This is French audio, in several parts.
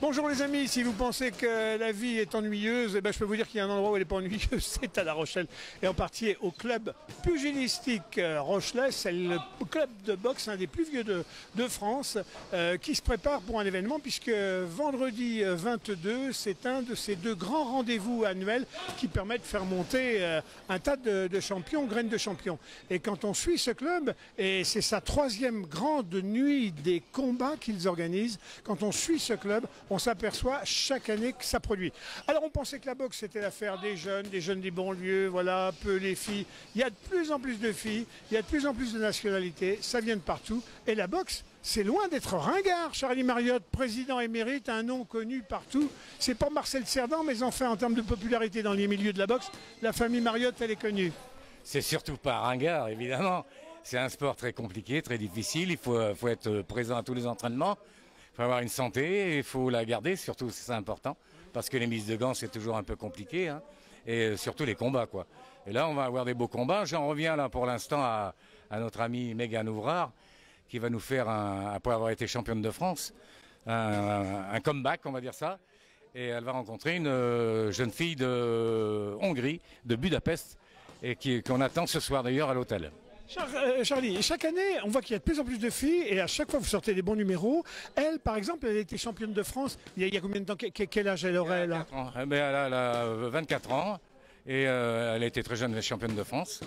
Bonjour les amis, si vous pensez que la vie est ennuyeuse, eh ben, je peux vous dire qu'il y a un endroit où elle n'est pas ennuyeuse, c'est à La Rochelle. Et en particulier au club pugilistique Rochelais, c'est le club de boxe, un des plus vieux de France, qui se prépare pour un événement, puisque vendredi 22, c'est un de ces deux grands rendez-vous annuels qui permettent de faire monter un tas de champions, graines de champions. Et quand on suit ce club, et c'est sa troisième grande nuit des combats qu'ils organisent, quand on suit ce club, on s'aperçoit chaque année que ça produit. Alors on pensait que la boxe c'était l'affaire des jeunes des banlieues, voilà, peu les filles. Il y a de plus en plus de filles, il y a de plus en plus de nationalités, ça vient de partout. Et la boxe, c'est loin d'être ringard. Charlie Mariotte, président émérite, un nom connu partout. C'est pas Marcel Cerdan, mais enfin en termes de popularité dans les milieux de la boxe, la famille Mariotte, elle est connue. C'est surtout pas ringard, évidemment. C'est un sport très compliqué, très difficile. Il faut être présent à tous les entraînements. Il faut avoir une santé, il faut la garder, surtout c'est important, parce que les mises de gants c'est toujours un peu compliqué, hein, et surtout les combats, quoi. Et là on va avoir des beaux combats. J'en reviens là pour l'instant à notre amie Mégane Ouvrard, qui va nous faire, après avoir été championne de France, un comeback, on va dire ça, et elle va rencontrer une jeune fille de Hongrie, de Budapest, et qu'on attend ce soir d'ailleurs à l'hôtel. Charlie, chaque année, on voit qu'il y a de plus en plus de filles et à chaque fois vous sortez des bons numéros. Elle, par exemple, elle a été championne de France il y a combien de temps? Quel âge elle aurait là? Elle a 24 ans et elle a été très jeune championne de France.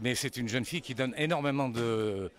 Mais c'est une jeune fille qui donne énormément de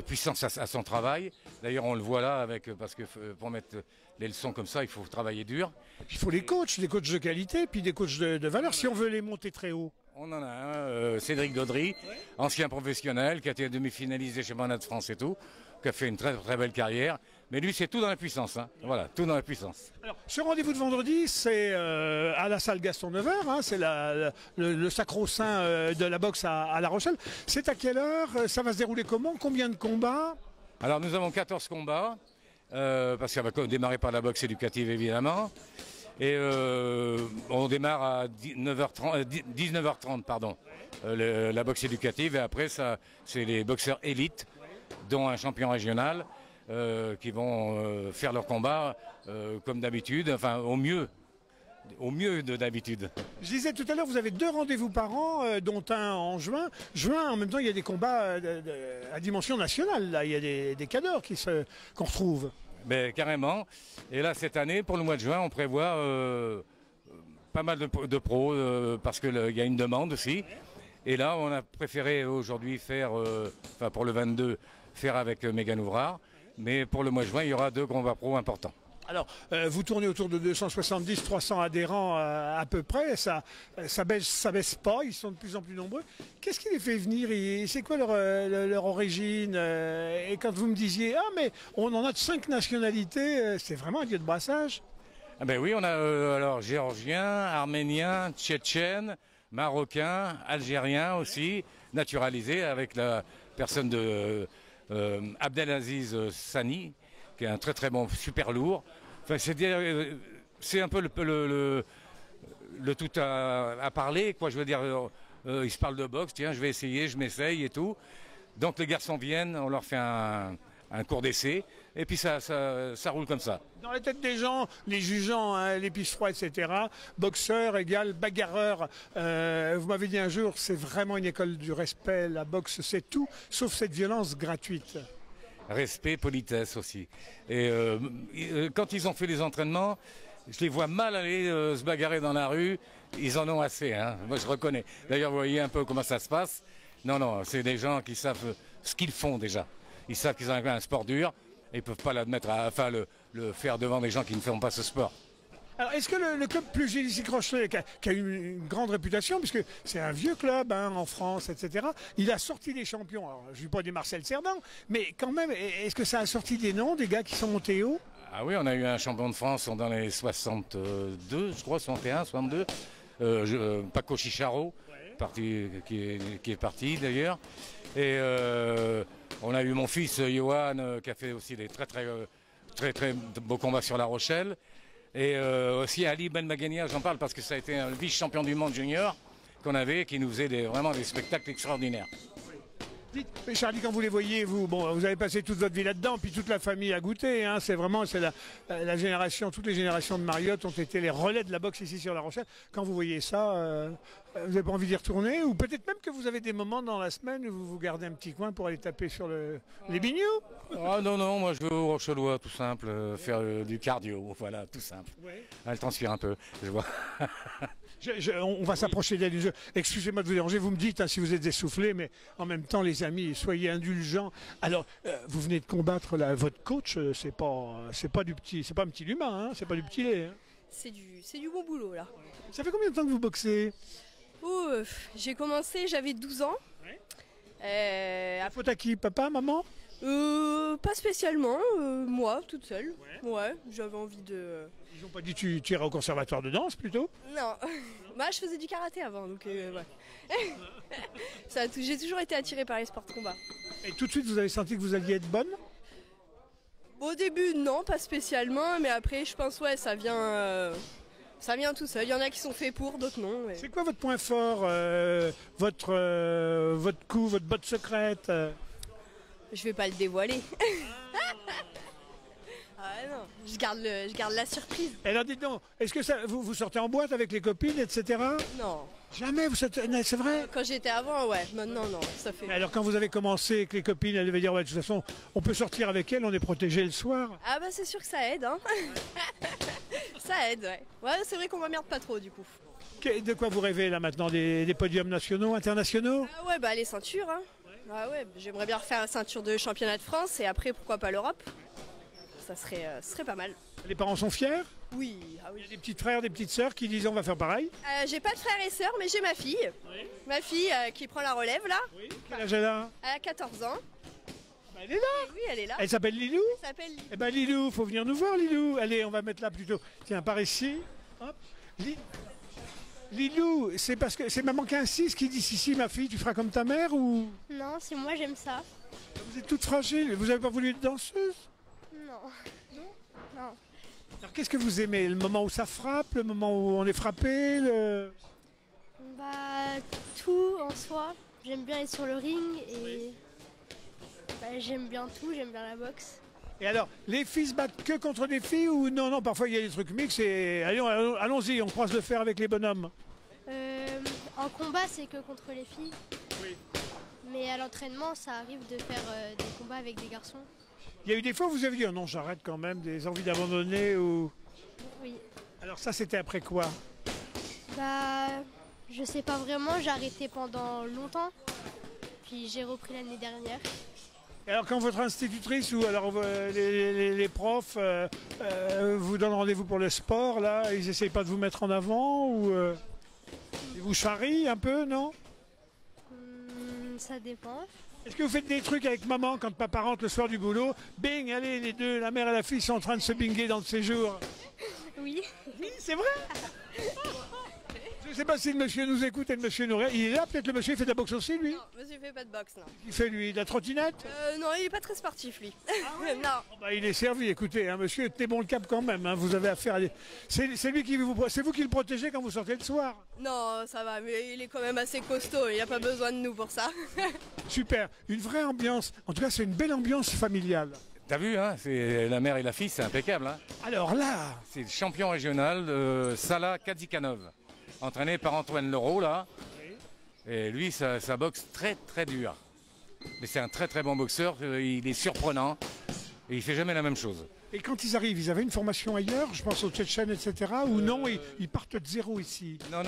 puissance à son travail. D'ailleurs, on le voit là, parce que pour mettre les leçons comme ça, il faut travailler dur. Il faut des coachs de qualité, puis des coachs de valeur si on veut les monter très haut. On en a un, Cédric Daudry, ancien professionnel, qui a été demi-finalisé chez Championnat de France et tout, qui a fait une très très belle carrière. Mais lui, c'est tout dans la puissance. Hein. Voilà, tout dans la puissance. Alors, ce rendez-vous de vendredi, c'est à la salle Gaston Nevers, hein, c'est le sacro-saint de la boxe à La Rochelle. C'est à quelle heure? Ça va se dérouler comment? Combien de combats? Alors, nous avons 14 combats, parce qu'on va démarrer par la boxe éducative, évidemment. Et on démarre à 19h30, pardon, la boxe éducative. Et après, c'est les boxeurs élites, dont un champion régional, qui vont faire leur combat comme d'habitude, enfin au mieux de d'habitude. Je disais tout à l'heure, vous avez 2 rendez-vous par an, dont un en juin. Juin, en même temps, il y a des combats à dimension nationale. Là. Il y a des cadors qu'on retrouve. Ben, carrément. Et là, cette année, pour le mois de juin, on prévoit pas mal de pros, parce qu'il y a une demande aussi. Et là, on a préféré aujourd'hui faire, pour le 22, faire avec Mégane Ouvrard. Mais pour le mois de juin, il y aura 2 combats pros importants. Alors, vous tournez autour de 270-300 adhérents à peu près, ça baisse pas, ils sont de plus en plus nombreux. Qu'est-ce qui les fait venir? C'est quoi leur origine? Et quand vous me disiez, ah mais on en a de 5 nationalités, c'est vraiment un lieu de brassage? Ah ben oui, on a alors géorgien, arménien, tchétchène, marocain, algérien aussi, naturalisé avec la personne de Abdelaziz Sani, qui est un très très bon super lourd. Enfin, c'est un peu le tout à parler, quoi. Je veux dire, ils se parlent de boxe, tiens, je vais essayer, je m'essaye et tout. Donc les garçons viennent, on leur fait un cours d'essai, et puis ça roule comme ça. Dans la tête des gens, les jugeants, hein, les piche-froids, etc., boxeur égale bagarreur. Vous m'avez dit un jour, c'est vraiment une école du respect, la boxe, c'est tout, sauf cette violence gratuite. Respect, politesse aussi. Et quand ils ont fait les entraînements, je les vois mal aller se bagarrer dans la rue. Ils en ont assez, hein. Moi je reconnais. D'ailleurs, vous voyez un peu comment ça se passe. Non, c'est des gens qui savent ce qu'ils font déjà. Ils savent qu'ils ont un sport dur et ils peuvent pas l'admettre, le faire devant des gens qui ne font pas ce sport. Alors, est-ce que le club pugilistique Rochelais, qui a une grande réputation, puisque c'est un vieux club hein, en France, etc., il a sorti des champions, alors je ne vais pas dire Marcel Cerdan, mais quand même, est-ce que ça a sorti des noms, des gars qui sont montés haut? Ah oui, on a eu un champion de France dans les 62, je crois, 61, 62, Paco Chicharo, qui est parti d'ailleurs, et on a eu mon fils Johan, qui a fait aussi des très beaux combats sur La Rochelle. Et aussi Ali Ben Magania, j'en parle parce que ça a été un vice-champion du monde junior qu'on avait, qui nous faisait vraiment des spectacles extraordinaires. Dites, mais Charlie, quand vous les voyez, vous avez passé toute votre vie là-dedans, puis toute la famille a goûté. Hein, c'est la génération, toutes les générations de Mariotte ont été les relais de la boxe ici sur La Rochelle. Quand vous voyez ça, vous n'avez pas envie d'y retourner? Ou peut-être même que vous avez des moments dans la semaine où vous vous gardez un petit coin pour aller taper sur les bignoux? Ah non, non, moi je vais au Rochellois, tout simple, faire du cardio, voilà, tout simple. Ouais. Elle transpire un peu, je vois. On va s'approcher du jeu. Excusez-moi de vous déranger, vous me dites si vous êtes essoufflé, mais en même temps, les amis, soyez indulgents. Alors, vous venez de combattre votre coach, c'est pas un petit humain, hein, c'est pas du petit lait. Hein. C'est du bon boulot là. Ça fait combien de temps que vous boxez? J'ai commencé, j'avais 12 ans. Ouais. Faute à qui? Papa, maman? Pas spécialement, moi, toute seule. Ouais, j'avais envie de... Ils n'ont pas dit tu iras au conservatoire de danse plutôt? Non, bah je faisais du karaté avant, donc ouais. J'ai toujours été attirée par les sports de combat. Et tout de suite, vous avez senti que vous alliez être bonne? Au début, non, pas spécialement, mais après, je pense, ouais, ça vient tout seul. Il y en a qui sont faits pour, d'autres non. Mais... C'est quoi votre point fort, votre coup, votre botte secrète? Je vais pas le dévoiler. Ah non, je garde la surprise. Alors dites donc, est-ce que vous sortez en boîte avec les copines, etc. Non. Jamais, c'est vrai? Quand j'étais avant, ouais. Maintenant, non, ça fait... Alors quand vous avez commencé avec les copines, elles devaient dire, ouais, de toute façon, on peut sortir avec elles, on est protégé le soir. Ah bah c'est sûr que ça aide, hein. Ça aide, ouais. Ouais, c'est vrai qu'on m'emmerde pas trop, du coup. De quoi vous rêvez là maintenant? Des podiums nationaux, internationaux? Ah ouais, bah les ceintures, hein. Ah ouais, j'aimerais bien refaire la ceinture de championnat de France et après, pourquoi pas l'Europe. Ça serait pas mal. Les parents sont fiers? Oui, ah oui. Il y a des petits frères, des petites sœurs qui disent on va faire pareil? J'ai pas de frères et sœurs, mais j'ai ma fille. Oui. Ma fille qui prend la relève là. Oui. Quel âge elle a? Elle a 14 ans. Bah, elle est là? Et oui, elle est là. Elle s'appelle Lilou? Elle s'appelle Lilou. Eh ben Lilou, faut venir nous voir Lilou. Allez, on va mettre là plutôt. Tiens, par ici. Hop. Lilou, c'est parce que c'est maman qui insiste qui dit si, ma fille, tu feras comme ta mère ou... Non, c'est moi, j'aime ça. Vous êtes toute fragile, vous avez pas voulu être danseuse? Non. Non. Alors qu'est-ce que vous aimez? Le moment où ça frappe, le moment où on est frappé, Bah, tout en soi. J'aime bien être sur le ring et bah, j'aime bien tout, j'aime bien la boxe. Et alors, les filles se battent que contre des filles ou non, parfois il y a des trucs mixtes et allons-y, on croise le fer avec les bonhommes. En combat, c'est que contre les filles. Oui. Mais à l'entraînement, ça arrive de faire des combats avec des garçons. Il y a eu des fois où vous avez dit, oh non, j'arrête quand même, des envies d'abandonner ou... Oui. Alors ça, c'était après quoi? Bah, je sais pas vraiment, j'ai arrêté pendant longtemps. Puis j'ai repris l'année dernière. Et alors quand votre institutrice ou alors les profs vous donnent rendez-vous pour le sport, là, ils essayent pas de vous mettre en avant ou ils vous charrient un peu, non? Ça dépend. Est-ce que vous faites des trucs avec maman quand papa rentre le soir du boulot? Bing, allez, les deux, la mère et la fille sont en train de se binguer dans le séjour. Oui. Oui, c'est vrai. Je ne sais pas si le monsieur nous écoute et le monsieur nous regarde. Il est là, peut-être le monsieur il fait de la boxe aussi, lui? Non, monsieur fait pas de boxe, non. Il fait, lui, de la trottinette? Non, il est pas très sportif, lui. Non. Oh bah, il est servi, écoutez, hein, monsieur, tenez bon le cap quand même, hein, vous avez affaire à des... C'est lui qui c'est vous qui le protégez quand vous sortez le soir. Non, ça va, mais il est quand même assez costaud, il n'y a pas besoin de nous pour ça. Super, une vraie ambiance, en tout cas c'est une belle ambiance familiale. T'as vu, hein, c'est la mère et la fille, c'est impeccable. Hein. Alors là... C'est le champion régional Salah Kadzikanov, entraîné par Antoine Leroux, là. Et lui, ça boxe très très dur. Mais c'est un très très bon boxeur, il est surprenant et il fait jamais la même chose. Et quand ils arrivent, ils avaient une formation ailleurs, je pense aux Tchétchènes, etc. Ou non, ils partent de zéro ici? Non,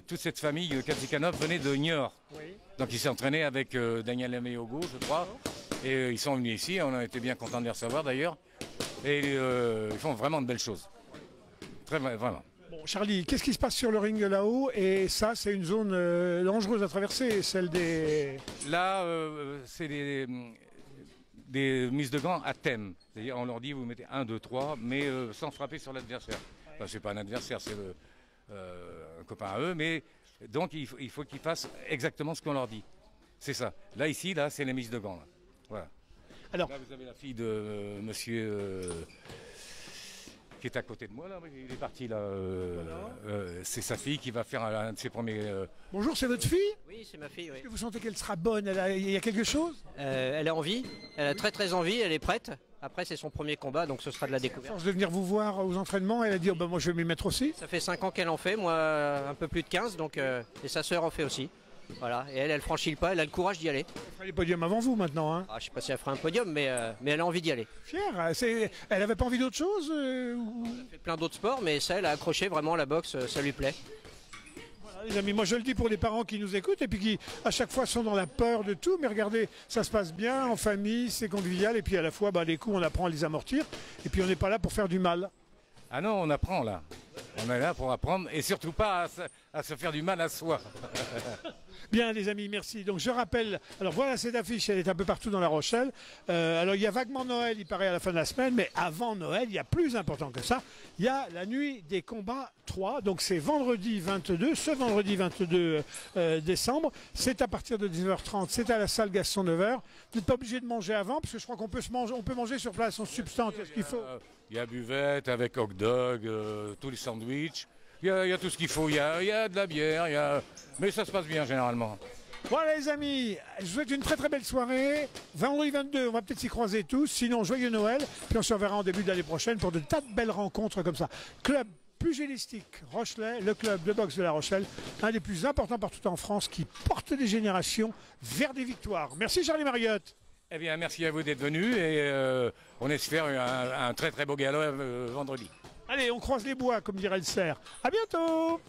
toute cette famille Kadzikanov venait de Niort. Oui. Donc il s'est entraîné avec Daniel Ameogo, je crois. Et ils sont venus ici, on a été bien contents de les recevoir d'ailleurs. Et ils font vraiment de belles choses. Très vraiment. Bon, Charlie, qu'est-ce qui se passe sur le ring là-haut? Et ça, c'est une zone dangereuse à traverser, celle des... Là, c'est des mises de gants à thème. C'est-à-dire, on leur dit, vous mettez 1, 2, 3, mais sans frapper sur l'adversaire. Enfin, c'est pas un adversaire, c'est un copain à eux, mais donc il faut qu'ils fassent exactement ce qu'on leur dit. C'est ça. Là, ici, là, c'est les mises de gants. Là. Voilà. Alors, là, vous avez la fille de monsieur... qui est à côté de moi là, il est parti là. C'est sa fille qui va faire un de ses premiers. Bonjour, c'est votre fille? Oui, c'est ma fille, oui. Est-ce que vous sentez qu'elle sera bonne? Il y a quelque chose? Elle a envie, elle a très très envie, elle est prête. Après, c'est son premier combat, donc ce sera de la À découverte. force de venir vous voir aux entraînements, elle a dit oh, ben, moi je vais m'y mettre aussi. Ça fait 5 ans qu'elle en fait, moi un peu plus de 15, donc, et sa sœur en fait aussi. Voilà, et elle franchit le pas, elle a le courage d'y aller. Elle fera les podiums avant vous maintenant. Hein. Ah, je sais pas si elle fera un podium, mais elle a envie d'y aller. Fière. Elle avait pas envie d'autre chose Elle fait plein d'autres sports, mais ça, elle a accroché vraiment la boxe, ça lui plaît. Voilà, les amis, moi je le dis pour les parents qui nous écoutent et puis qui à chaque fois sont dans la peur de tout, mais regardez, ça se passe bien en famille, c'est convivial et puis à la fois les coups on apprend à les amortir et puis on n'est pas là pour faire du mal. Ah non, on apprend là. On est là pour apprendre et surtout pas à se faire du mal à soi. Bien les amis, merci. Donc je rappelle, alors voilà cette affiche, elle est un peu partout dans La Rochelle. Alors il y a vaguement Noël, il paraît à la fin de la semaine, mais avant Noël, il y a plus important que ça. Il y a la nuit des combats 3, donc c'est vendredi 22, ce vendredi 22 décembre. C'est à partir de 19h30, c'est à la salle Gaston Nevers. Vous n'êtes pas obligé de manger avant, parce que je crois qu'on peut on peut manger sur place, on substance, ce qu'il faut. Il y a buvette avec hot dog, tous les sandwichs. Il y a tout ce qu'il faut. Il y a de la bière, mais ça se passe bien généralement. Voilà les amis, je vous souhaite une très très belle soirée. Vendredi 22, on va peut-être s'y croiser tous. Sinon, joyeux Noël. Puis on se reverra en début d'année prochaine pour de tas de belles rencontres comme ça. Club pugilistique Rochelais, le club de boxe de La Rochelle, un des plus importants partout en France qui porte des générations vers des victoires. Merci Charlie Mariotte. Eh bien, merci à vous d'être venus et on espère un très très beau gala vendredi. Allez, on croise les bois, comme dirait le cerf. À bientôt.